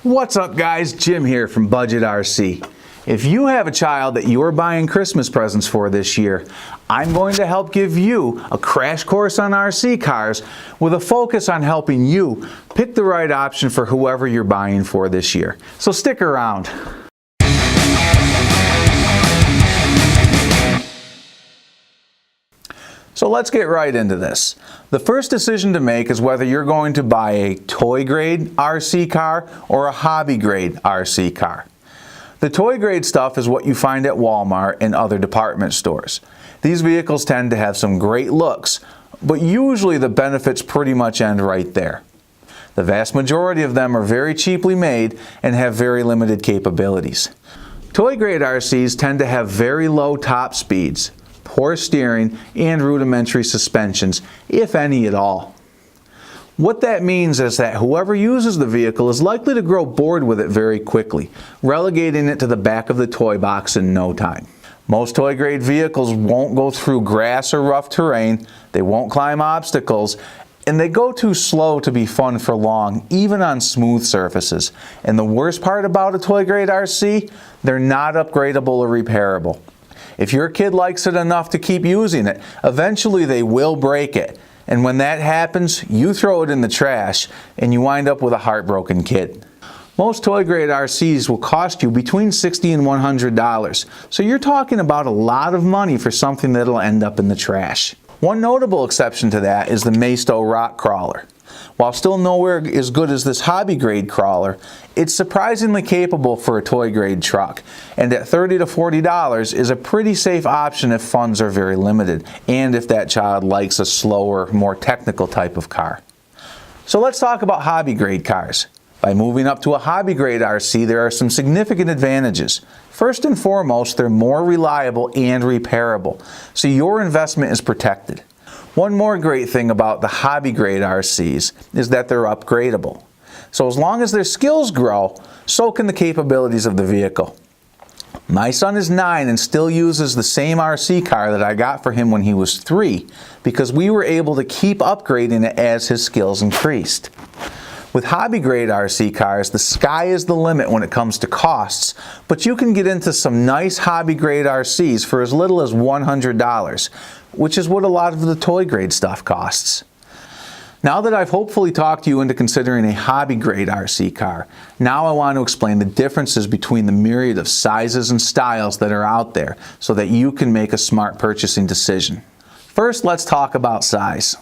What's up guys, Jim here from Budget RC. If you have a child that you're buying Christmas presents for this year, I'm going to help give you a crash course on RC cars with a focus on helping you pick the right option for whoever you're buying for this year. So stick around. So let's get right into this. The first decision to make is whether you're going to buy a toy grade RC car or a hobby grade RC car. The toy grade stuff is what you find at Walmart and other department stores. These vehicles tend to have some great looks, but usually the benefits pretty much end right there. The vast majority of them are very cheaply made and have very limited capabilities. Toy grade RCs tend to have very low top speeds, poor steering, and rudimentary suspensions, if any at all. What that means is that whoever uses the vehicle is likely to grow bored with it very quickly, relegating it to the back of the toy box in no time. Most toy grade vehicles won't go through grass or rough terrain, they won't climb obstacles, and they go too slow to be fun for long, even on smooth surfaces. And the worst part about a toy grade RC, they're not upgradable or repairable. If your kid likes it enough to keep using it, eventually they will break it. And when that happens, you throw it in the trash and you wind up with a heartbroken kid. Most toy grade RCs will cost you between $60 and $100. So you're talking about a lot of money for something that'll end up in the trash. One notable exception to that is the Maisto Rock Crawler. While still nowhere as good as this hobby grade crawler, it's surprisingly capable for a toy grade truck, and at $30 to $40 is a pretty safe option if funds are very limited, and if that child likes a slower, more technical type of car. So let's talk about hobby grade cars. By moving up to a hobby grade RC, there are some significant advantages. First and foremost, they're more reliable and repairable, so your investment is protected. One more great thing about the hobby grade RCs is that they're upgradable. So as long as their skills grow, so can the capabilities of the vehicle. My son is 9 and still uses the same RC car that I got for him when he was 3 because we were able to keep upgrading it as his skills increased. With hobby grade RC cars, the sky is the limit when it comes to costs, but you can get into some nice hobby grade RCs for as little as $100, which is what a lot of the toy grade stuff costs. Now that I've hopefully talked you into considering a hobby grade RC car, now I want to explain the differences between the myriad of sizes and styles that are out there so that you can make a smart purchasing decision. First, let's talk about size.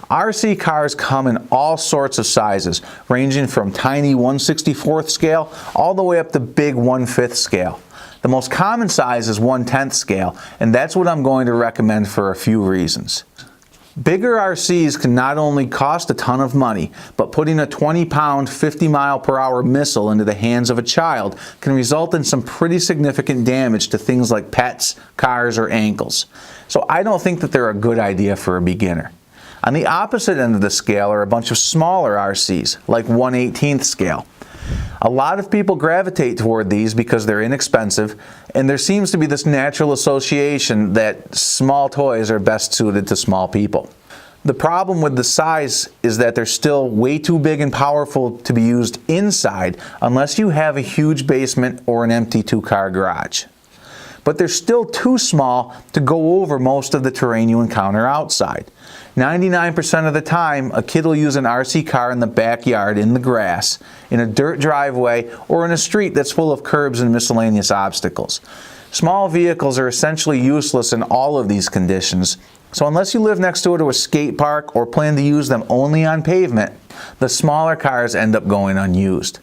RC cars come in all sorts of sizes, ranging from tiny 1/64th scale all the way up to big 1/5 scale. The most common size is 1/10 scale, and that's what I'm going to recommend for a few reasons. Bigger RCs can not only cost a ton of money, but putting a 20-pound, 50-mile-per-hour missile into the hands of a child can result in some pretty significant damage to things like pets, cars, or ankles. So I don't think that they're a good idea for a beginner. On the opposite end of the scale are a bunch of smaller RCs, like 1/18th scale. A lot of people gravitate toward these because they're inexpensive, and there seems to be this natural association that small toys are best suited to small people. The problem with the size is that they're still way too big and powerful to be used inside unless you have a huge basement or an empty 2-car garage. But they're still too small to go over most of the terrain you encounter outside. 99% of the time, a kid will use an RC car in the backyard, in the grass, in a dirt driveway, or in a street that's full of curbs and miscellaneous obstacles. Small vehicles are essentially useless in all of these conditions, so unless you live next door to a skate park or plan to use them only on pavement, the smaller cars end up going unused.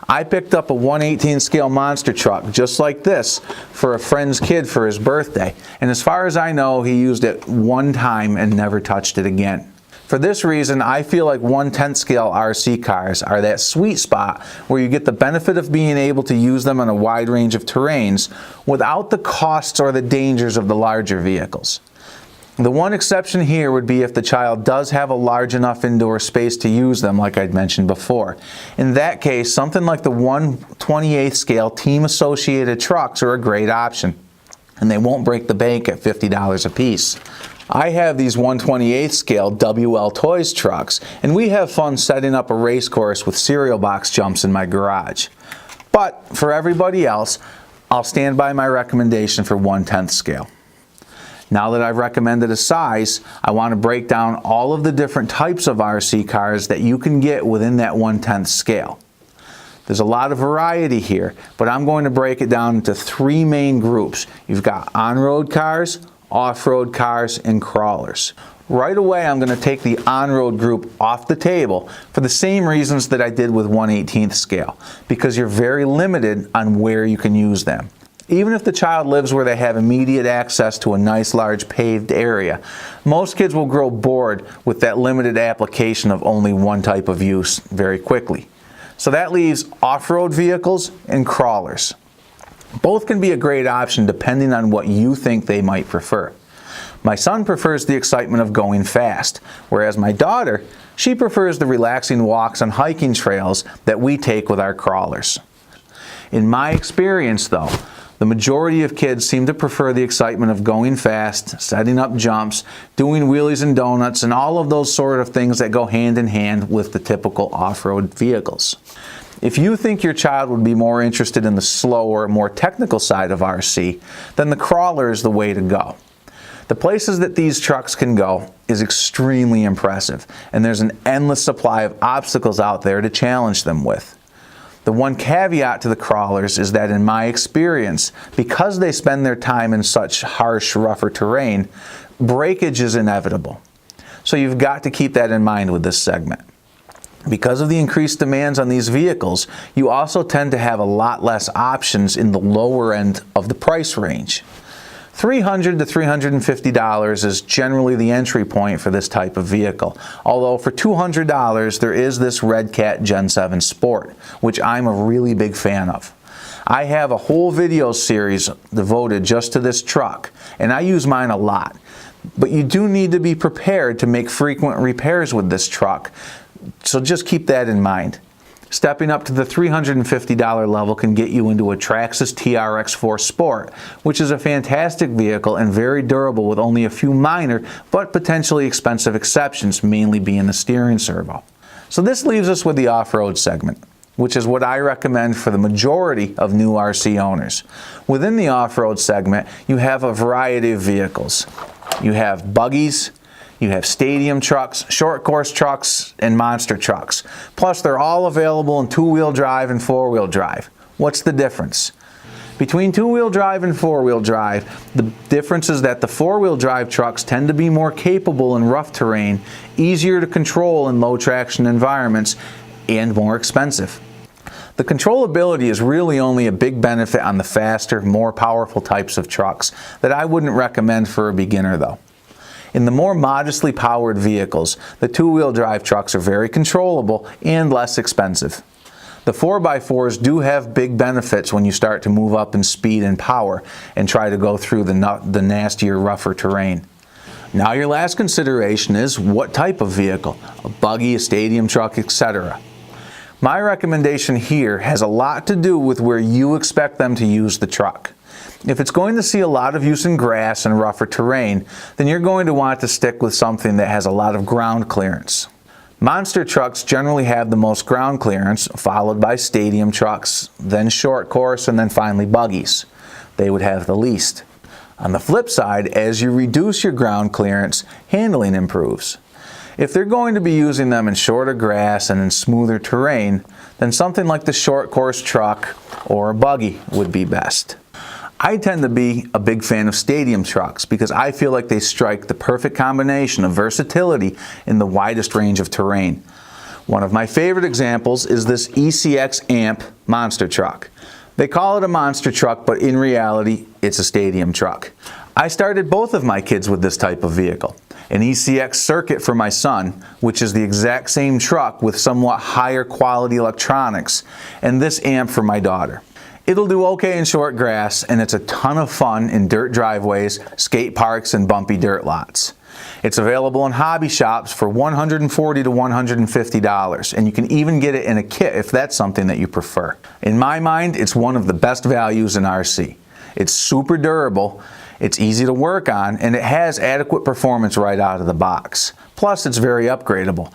I picked up a 1/18 scale monster truck just like this for a friend's kid for his birthday, and as far as I know, he used it one time and never touched it again. For this reason, I feel like 1/10 scale RC cars are that sweet spot where you get the benefit of being able to use them on a wide range of terrains without the costs or the dangers of the larger vehicles. The one exception here would be if the child does have a large enough indoor space to use them, like I'd mentioned before. In that case, something like the 1/28 scale team associated trucks are a great option, and they won't break the bank at $50 a piece. I have these 1/28 scale WL Toys trucks, and we have fun setting up a race course with cereal box jumps in my garage. But for everybody else, I'll stand by my recommendation for 1/10 scale. Now that I've recommended a size, I want to break down all of the different types of RC cars that you can get within that 1/10 scale. There's a lot of variety here, but I'm going to break it down into three main groups. You've got on-road cars, off-road cars, and crawlers. Right away, I'm going to take the on-road group off the table for the same reasons that I did with 1/18 scale, because you're very limited on where you can use them. Even if the child lives where they have immediate access to a nice large paved area, most kids will grow bored with that limited application of only one type of use very quickly. So that leaves off-road vehicles and crawlers. Both can be a great option depending on what you think they might prefer. My son prefers the excitement of going fast, whereas my daughter, she prefers the relaxing walks on hiking trails that we take with our crawlers. In my experience though, the majority of kids seem to prefer the excitement of going fast, setting up jumps, doing wheelies and donuts, and all of those sort of things that go hand in hand with the typical off-road vehicles. If you think your child would be more interested in the slower, more technical side of RC, then the crawler is the way to go. The places that these trucks can go is extremely impressive, and there's an endless supply of obstacles out there to challenge them with. The one caveat to the crawlers is that in my experience, because they spend their time in such harsh, rougher terrain, breakage is inevitable. So you've got to keep that in mind with this segment. Because of the increased demands on these vehicles, you also tend to have a lot less options in the lower end of the price range. $300 to $350 is generally the entry point for this type of vehicle, although for $200 there is this Redcat Gen 7 Sport, which I'm a really big fan of. I have a whole video series devoted just to this truck, and I use mine a lot. But you do need to be prepared to make frequent repairs with this truck, so just keep that in mind. Stepping up to the $350 level can get you into a Traxxas TRX4 Sport, which is a fantastic vehicle and very durable with only a few minor but potentially expensive exceptions, mainly being the steering servo. So this leaves us with the off-road segment, which is what I recommend for the majority of new RC owners. Within the off-road segment, you have a variety of vehicles. You have buggies, you have stadium trucks, short course trucks, and monster trucks. Plus, they're all available in two-wheel drive and four-wheel drive. What's the difference? Between two-wheel drive and four-wheel drive, the difference is that the four-wheel drive trucks tend to be more capable in rough terrain, easier to control in low traction environments, and more expensive. The controllability is really only a big benefit on the faster, more powerful types of trucks that I wouldn't recommend for a beginner though. In the more modestly powered vehicles, the two-wheel drive trucks are very controllable and less expensive. The 4x4s do have big benefits when you start to move up in speed and power and try to go through the nastier, rougher terrain. Now your last consideration is what type of vehicle, a buggy, a stadium truck, etc. My recommendation here has a lot to do with where you expect them to use the truck. If it's going to see a lot of use in grass and rougher terrain, then you're going to want to stick with something that has a lot of ground clearance. Monster trucks generally have the most ground clearance, followed by stadium trucks, then short course, and then finally buggies. They would have the least. On the flip side, as you reduce your ground clearance, handling improves. If they're going to be using them in shorter grass and in smoother terrain, then something like the short course truck or a buggy would be best. I tend to be a big fan of stadium trucks because I feel like they strike the perfect combination of versatility in the widest range of terrain. One of my favorite examples is this ECX Amp Monster Truck. They call it a monster truck, but in reality, it's a stadium truck. I started both of my kids with this type of vehicle. An ECX Circuit for my son, which is the exact same truck with somewhat higher quality electronics, and this amp for my daughter. It'll do okay in short grass, and it's a ton of fun in dirt driveways, skate parks, and bumpy dirt lots. It's available in hobby shops for $140 to $150, and you can even get it in a kit if that's something that you prefer. In my mind, it's one of the best values in RC. It's super durable, It's easy to work on, and it has adequate performance right out of the box. Plus, it's very upgradable.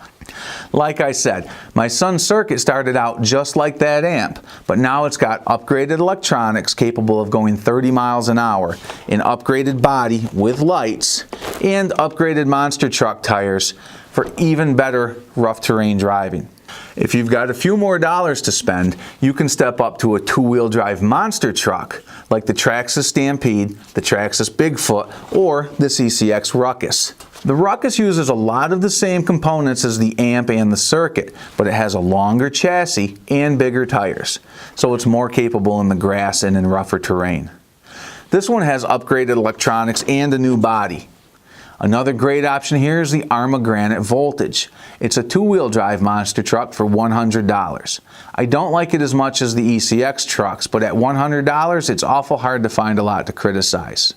Like I said, my son's circuit started out just like that amp, but now it's got upgraded electronics capable of going 30 miles an hour, an upgraded body with lights, and upgraded monster truck tires for even better rough terrain driving. If you've got a few more dollars to spend, you can step up to a two-wheel drive monster truck like the Traxxas Stampede, the Traxxas Bigfoot, or this ECX Ruckus. The Ruckus uses a lot of the same components as the amp and the circuit, but it has a longer chassis and bigger tires, so it's more capable in the grass and in rougher terrain. This one has upgraded electronics and a new body. Another great option here is the Arrma Granite Voltage. It's a two-wheel drive monster truck for $100. I don't like it as much as the ECX trucks, but at $100 it's awful hard to find a lot to criticize.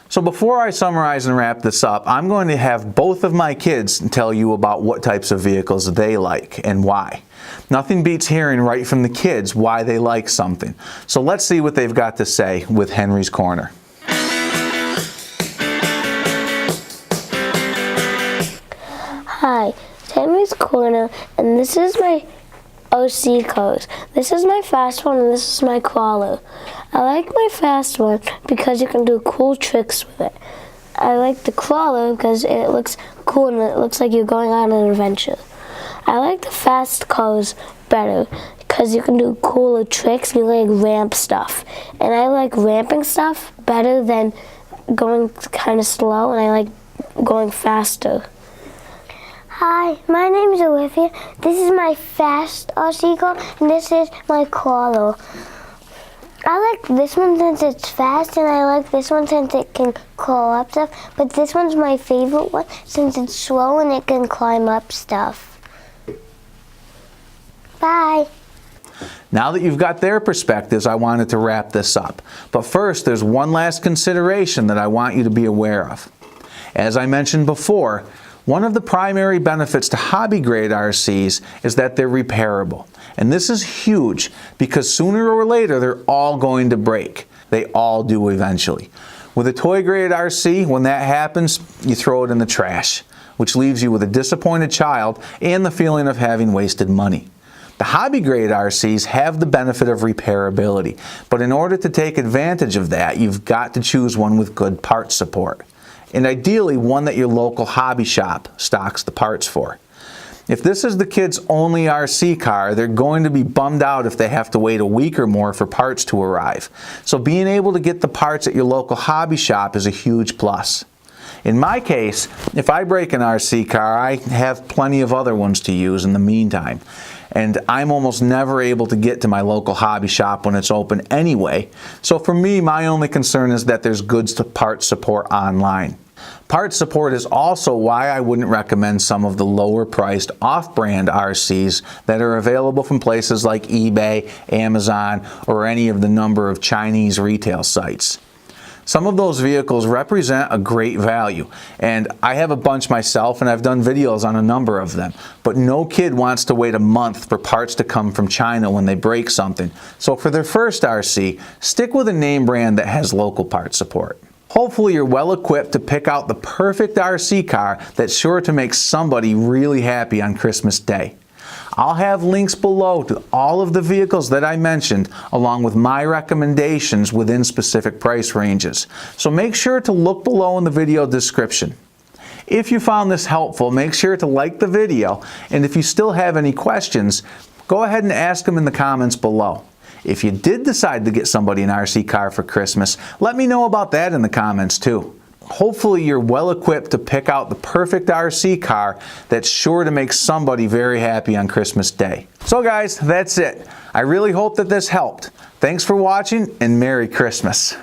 So before I summarize and wrap this up, I'm going to have both of my kids tell you about what types of vehicles they like and why. Nothing beats hearing right from the kids why they like something. So let's see what they've got to say with Henry's Corner. Hi, it's Henry's Corner, and this is my OC cars. This is my fast one, and this is my crawler. I like my fast one because you can do cool tricks with it. I like the crawler because it looks cool and it looks like you're going on an adventure. I like the fast cars better because you can do cooler tricks, you like ramp stuff. And I like ramping stuff better than going kind of slow, and I like going faster. Hi, my name is Olivia. This is my fast RC car, and this is my crawler. I like this one since it's fast, and I like this one since it can crawl up stuff, but this one's my favorite one since it's slow and it can climb up stuff. Bye. Now that you've got their perspectives, I wanted to wrap this up. But first, there's one last consideration that I want you to be aware of. As I mentioned before, one of the primary benefits to hobby grade RCs is that they're repairable. And this is huge because sooner or later they're all going to break. They all do eventually. With a toy grade RC, when that happens, you throw it in the trash, which leaves you with a disappointed child and the feeling of having wasted money. The hobby grade RCs have the benefit of repairability, but in order to take advantage of that, you've got to choose one with good parts support. And ideally one that your local hobby shop stocks the parts for. If this is the kids' only RC car, they're going to be bummed out if they have to wait a week or more for parts to arrive. So being able to get the parts at your local hobby shop is a huge plus. In my case, if I break an RC car, I have plenty of other ones to use in the meantime. And I'm almost never able to get to my local hobby shop when it's open anyway. So for me, my only concern is that there's good parts support online. Parts support is also why I wouldn't recommend some of the lower priced off-brand RCs that are available from places like eBay, Amazon, or any of the number of Chinese retail sites. Some of those vehicles represent a great value, and I have a bunch myself and I've done videos on a number of them, but no kid wants to wait a month for parts to come from China when they break something. So for their first RC, stick with a name brand that has local parts support. Hopefully you're well equipped to pick out the perfect RC car that's sure to make somebody really happy on Christmas Day. I'll have links below to all of the vehicles that I mentioned, along with my recommendations within specific price ranges. So make sure to look below in the video description. If you found this helpful, make sure to like the video, and if you still have any questions, go ahead and ask them in the comments below. If you did decide to get somebody an RC car for Christmas, let me know about that in the comments too. Hopefully you're well equipped to pick out the perfect RC car that's sure to make somebody very happy on Christmas Day. So guys, that's it. I really hope that this helped. Thanks for watching and Merry Christmas.